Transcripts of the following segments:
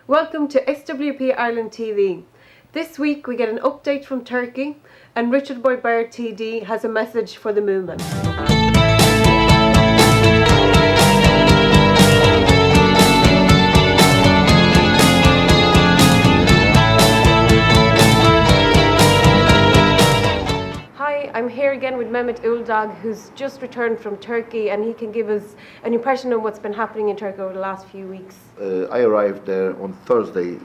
Welcome to SWP Ireland TV. This week we get an update from Turkey and Richard Boyd-Barrett TD has a message for the movement. Hi, I'm here again with Mehmet Uldag, who's just returned from Turkey, and he can give us an impression of what's been happening in Turkey over the last few weeks. I arrived there on Friday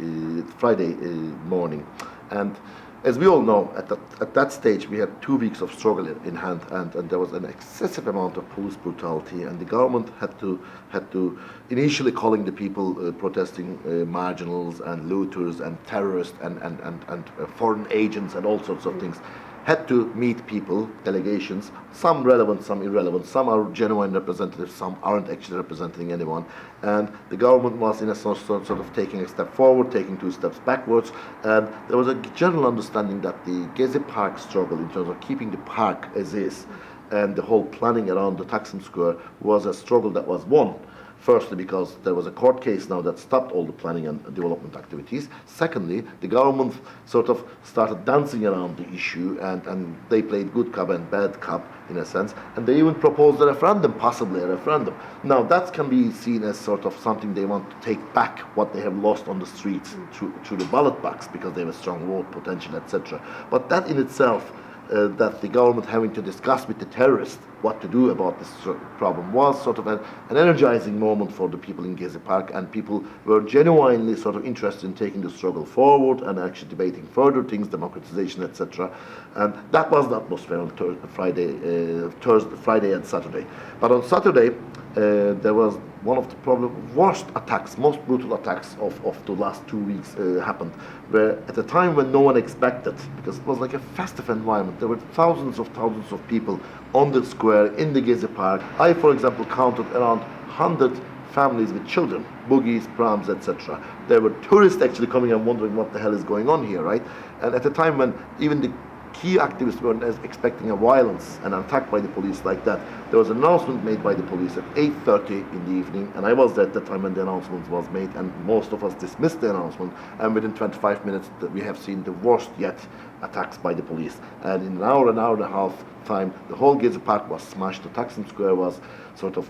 morning, and as we all know, at that stage we had 2 weeks of struggle in hand, and there was an excessive amount of police brutality, and the government had to initially calling the people protesting marginals and looters and terrorists and foreign agents and all sorts of things. Had to meet people, delegations, some relevant, some irrelevant, some are genuine representatives, some aren't actually representing anyone. And the government was in a sort of taking a step forward, taking 2 steps backwards. And there was a general understanding that the Gezi Park struggle in terms of keeping the park as is and the whole planning around the Taksim Square was a struggle that was won. Firstly, because there was a court case now that stopped all the planning and development activities. Secondly, the government sort of started dancing around the issue and they played good cop and bad cop in a sense. And they even proposed a referendum, possibly a referendum. Now that can be seen as sort of something they want to take back what they have lost on the streets through the ballot box because they have a strong vote potential, etc. But that in itself, that the government having to discuss with the terrorists what to do about this problem was sort of an energizing moment for the people in Gezi Park, and people were genuinely sort of interested in taking the struggle forward and actually debating further things, democratization, etc. And that was the atmosphere on Friday and Saturday. But on Saturday, there was one of the probably worst attacks, most brutal attacks of the last 2 weeks happened, where at a time when no one expected, because it was like a festive environment, there were thousands of people on the square in the Gezi Park. I, for example, counted around 100 families with children, boogies, prams, etc. There were tourists actually coming and wondering what the hell is going on here, right? And at a time when even the key activists weren't expecting a violence, an attack by the police like that. There was an announcement made by the police at 8:30 in the evening, and I was there at the time when the announcement was made, and most of us dismissed the announcement, and within 25 minutes we have seen the worst yet attacks by the police. And in an hour and a half time, the whole Gezi Park was smashed, the Taksim Square was sort of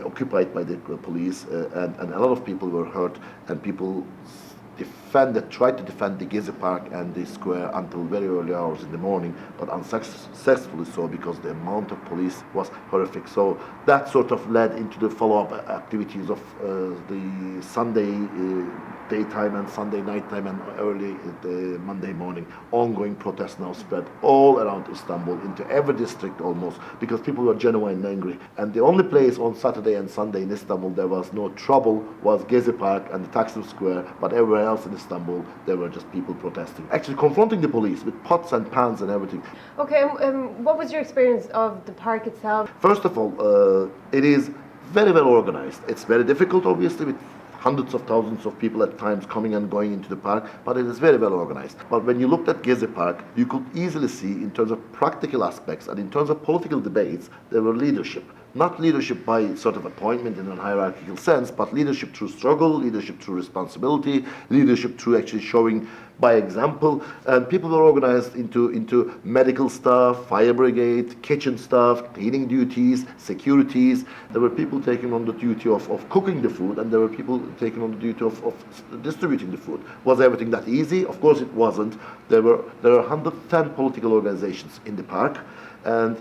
occupied by the police, and a lot of people were hurt, and people tried to defend the Gezi Park and the square until very early hours in the morning, but unsuccessfully so because the amount of police was horrific. So that sort of led into the follow-up activities of the Sunday daytime and Sunday nighttime and early Monday morning. Ongoing protests now spread all around Istanbul, into every district almost, because people were genuinely angry. And the only place on Saturday and Sunday in Istanbul there was no trouble was Gezi Park and the Taksim Square, but everywhere else in Istanbul there were just people protesting, actually confronting the police with pots and pans and everything. Okay, what was your experience of the park itself? First of all, it is very well organized. It's very difficult, obviously, with hundreds of thousands of people at times coming and going into the park, but it is very well organized. But when you looked at Gezi Park, you could easily see in terms of practical aspects and in terms of political debates, there were leadership. Not leadership by sort of appointment in a hierarchical sense, but leadership through struggle, leadership through responsibility, leadership through actually showing by example. And people were organized into medical staff, fire brigade, kitchen staff, cleaning duties, securities. There were people taking on the duty of cooking the food, and there were people taking on the duty of distributing the food. Was everything that easy? Of course it wasn't. There were 110 political organizations in the park, and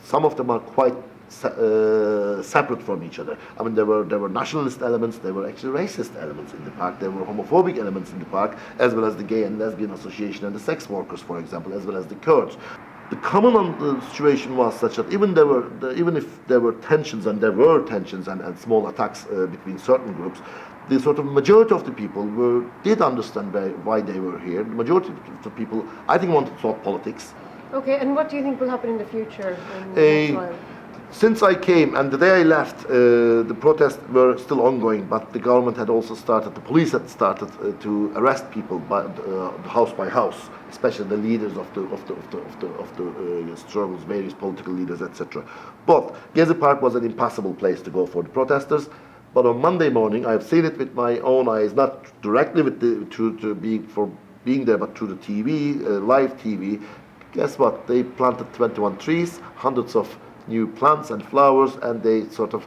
some of them are quite separate from each other. I mean, there were nationalist elements, there were actually racist elements in the park, there were homophobic elements in the park, as well as the Gay and Lesbian Association and the sex workers, for example, as well as the Kurds. The common situation was such that even if there were tensions, and there were tensions and small attacks between certain groups, the sort of majority of the people did understand why they were here. The majority of the people, I think, wanted to talk politics. Okay, and what do you think will happen in the future? Since I came and the day I left, the protests were still ongoing, but the government had also started, the police had started to arrest people house by house, especially the leaders of the struggles, various political leaders, etc. But Gezi Park was an impossible place to go for the protesters. But on Monday morning, I've seen it with my own eyes, not directly with being there, but through the TV, live TV. Guess what? They planted 21 trees, hundreds of new plants and flowers, and they sort of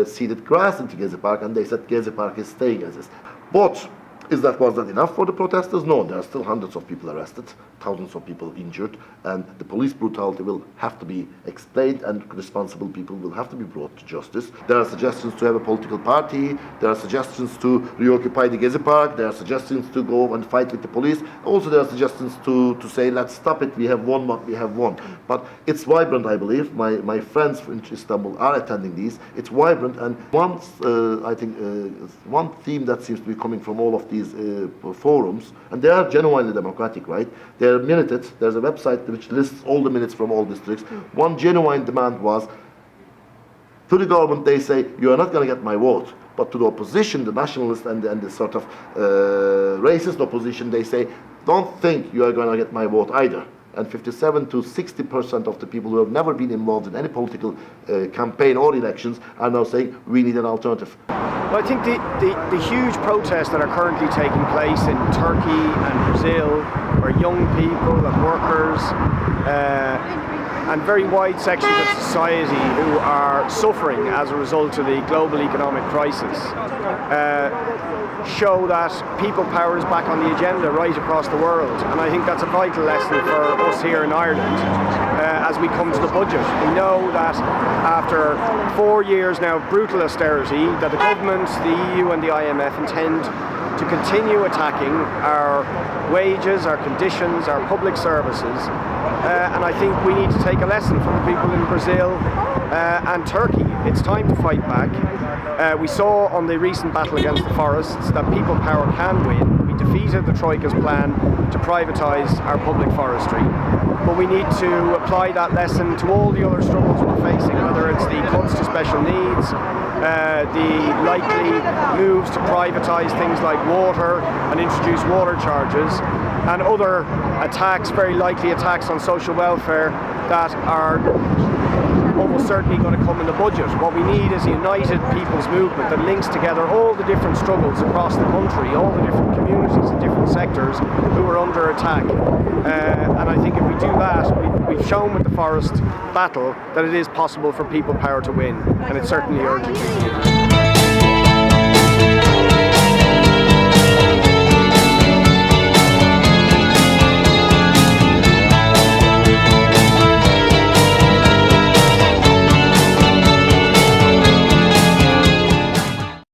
seeded grass into Gezi Park, and they said Gezi Park is staying as is. But was that enough for the protesters? No, there are still hundreds of people arrested, thousands of people injured, and the police brutality will have to be explained, and responsible people will have to be brought to justice. There are suggestions to have a political party, there are suggestions to reoccupy the Gezi Park, there are suggestions to go and fight with the police. Also there are suggestions to say, let's stop it, we have won what we have won. But it's vibrant, I believe. My friends in Istanbul are attending these. It's vibrant, and one theme that seems to be coming from all of these forums, and they are genuinely democratic, right? They are minuted. There's a website which lists all the minutes from all districts. One genuine demand was, to the government they say, you are not going to get my vote. But to the opposition, the nationalist and the sort of racist opposition, they say, don't think you are going to get my vote either. And 57 to 60% of the people who have never been involved in any political campaign or elections are now saying, we need an alternative. Well, I think the huge protests that are currently taking place in Turkey and Brazil, where young people and workers and very wide sections of society who are suffering as a result of the global economic crisis, show that people power is back on the agenda right across the world. And I think that's a vital lesson for us here in Ireland as we come to the budget. We know that after 4 years now of brutal austerity, that the government, the EU and the IMF intend to continue attacking our wages, our conditions, our public services. And I think we need to take a lesson from the people in Brazil and Turkey. It's time to fight back. We saw on the recent battle against the forests that people power can win. We defeated the Troika's plan to privatise our public forestry. But we need to apply that lesson to all the other struggles we're facing, whether it's the cuts to special needs, the likely moves to privatise things like water and introduce water charges, and other attacks, very likely attacks on social welfare that are almost certainly going to come in the budget. What we need is a united people's movement that links together all the different struggles across the country, all the different communities and different sectors who are under attack. And I think if we do that, we've shown with the forest battle that it is possible for people power to win, and it's certainly urgent.